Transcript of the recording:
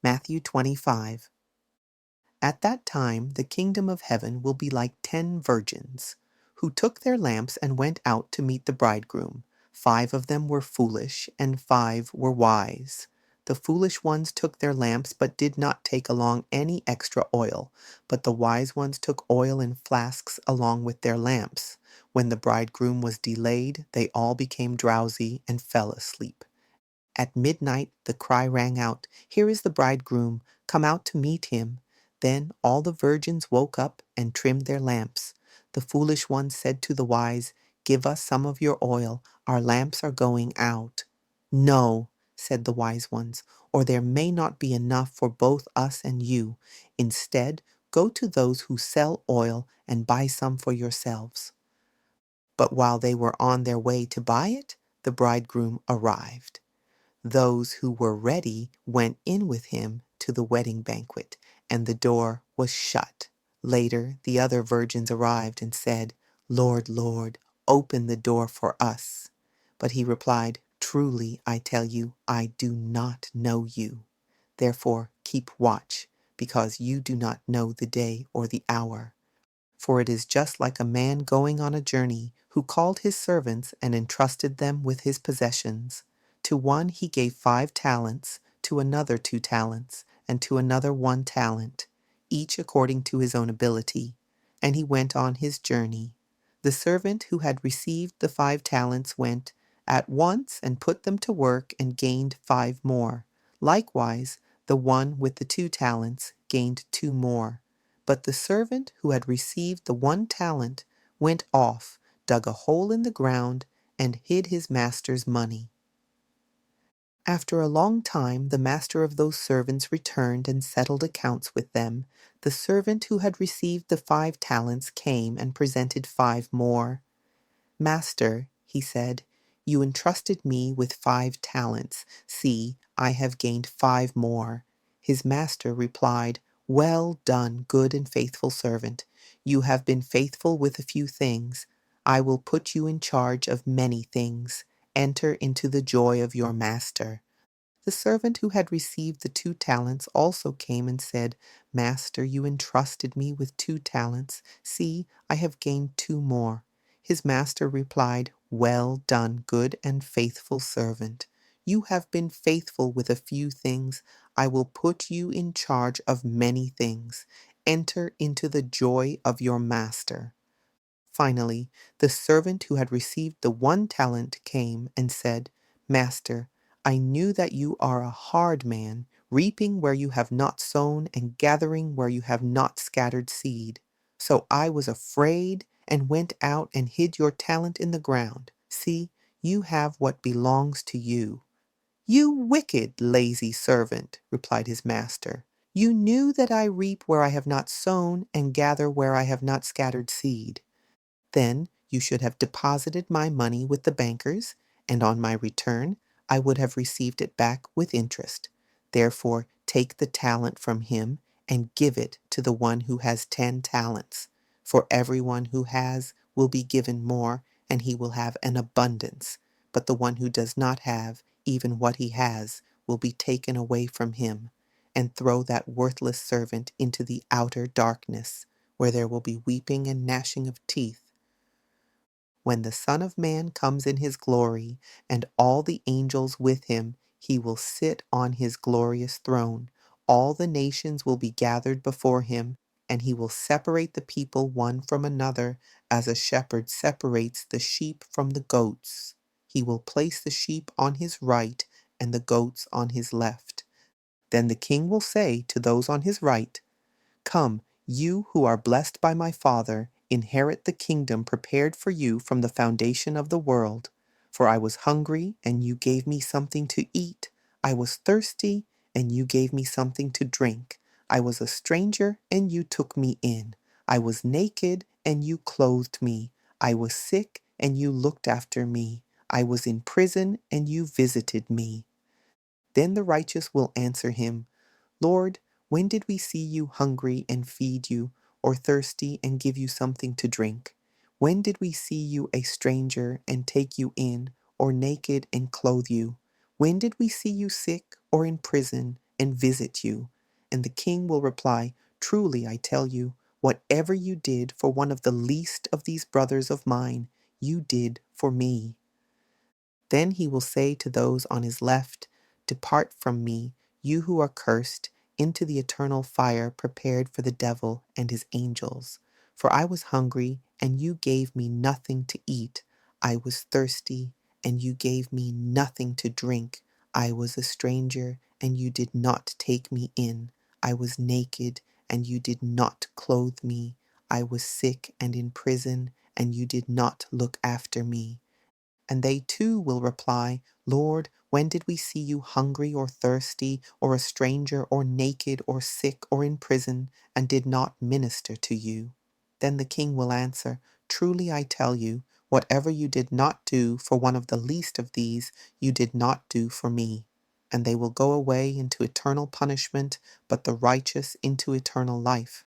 Matthew 25. At that time the kingdom of heaven will be like 10 virgins, who took their lamps and went out to meet the bridegroom. 5 of them were foolish, and 5 were wise. The foolish ones took their lamps, but did not take along any extra oil. But the wise ones took oil in flasks along with their lamps. When the bridegroom was delayed, they all became drowsy and fell asleep. At midnight the cry rang out, "Here is the bridegroom, come out to meet him." Then all the virgins woke up and trimmed their lamps. The foolish ones said to the wise, "Give us some of your oil, our lamps are going out." "No," said the wise ones, "or there may not be enough for both us and you. Instead, go to those who sell oil and buy some for yourselves." But while they were on their way to buy it, the bridegroom arrived. Those who were ready went in with him to the wedding banquet, and the door was shut. Later, the other virgins arrived and said, "Lord, Lord, open the door for us." But he replied, "Truly, I tell you, I do not know you. Therefore, keep watch, because you do not know the day or the hour. For it is just like a man going on a journey, who called his servants and entrusted them with his possessions. To one he gave 5 talents, to another 2 talents, and to another 1 talent, each according to his own ability. And he went on his journey. The servant who had received the 5 talents went at once and put them to work and gained 5 more. Likewise, the one with the 2 talents gained 2 more. But the servant who had received the 1 talent went off, dug a hole in the ground, and hid his master's money. After a long time, the master of those servants returned and settled accounts with them. The servant who had received the 5 talents came and presented 5 more. "Master," he said, "you entrusted me with 5 talents. See, I have gained 5 more." His master replied, "Well done, good and faithful servant. You have been faithful with a few things. I will put you in charge of many things. Enter into the joy of your master." The servant who had received the 2 talents also came and said, "Master, you entrusted me with 2 talents. See, I have gained 2 more." His master replied, "Well done, good and faithful servant. You have been faithful with a few things. I will put you in charge of many things. Enter into the joy of your master." Finally, the servant who had received the 1 talent came and said, "Master, I knew that you are a hard man, reaping where you have not sown and gathering where you have not scattered seed. So I was afraid and went out and hid your talent in the ground. See, you have what belongs to you." "You wicked, lazy servant," replied his master. "You knew that I reap where I have not sown and gather where I have not scattered seed. Then you should have deposited my money with the bankers, and on my return I would have received it back with interest. Therefore take the talent from him and give it to the one who has 10 talents. For everyone who has will be given more, and he will have an abundance. But the one who does not have even what he has will be taken away from him. And throw that worthless servant into the outer darkness, where there will be weeping and gnashing of teeth. When the Son of Man comes in his glory, and all the angels with him, he will sit on his glorious throne. All the nations will be gathered before him, and he will separate the people one from another, as a shepherd separates the sheep from the goats. He will place the sheep on his right and the goats on his left. Then the king will say to those on his right, "Come, you who are blessed by my Father, inherit the kingdom prepared for you from the foundation of the world. For I was hungry, and you gave me something to eat. I was thirsty, and you gave me something to drink. I was a stranger, and you took me in. I was naked, and you clothed me. I was sick, and you looked after me. I was in prison, and you visited me." Then the righteous will answer him, "Lord, when did we see you hungry and feed you, or thirsty and give you something to drink? When did we see you a stranger and take you in, or naked and clothe you? When did we see you sick or in prison and visit you. And the king will reply, Truly I tell you, whatever you did for one of the least of these brothers of mine, you did for me. Then he will say to those on his left, Depart from me, you who are cursed, into the eternal fire prepared for the devil and his angels. For I was hungry, and you gave me nothing to eat. I was thirsty, and you gave me nothing to drink. I was a stranger, and you did not take me in. I was naked, and you did not clothe me. I was sick and in prison, and you did not look after me. And they too will reply, Lord, when did we see you hungry or thirsty, or a stranger, or naked, or sick, or in prison, and did not minister to you? Then the king will answer, Truly I tell you, whatever you did not do for one of the least of these, you did not do for me. And they will go away into eternal punishment, but the righteous into eternal life.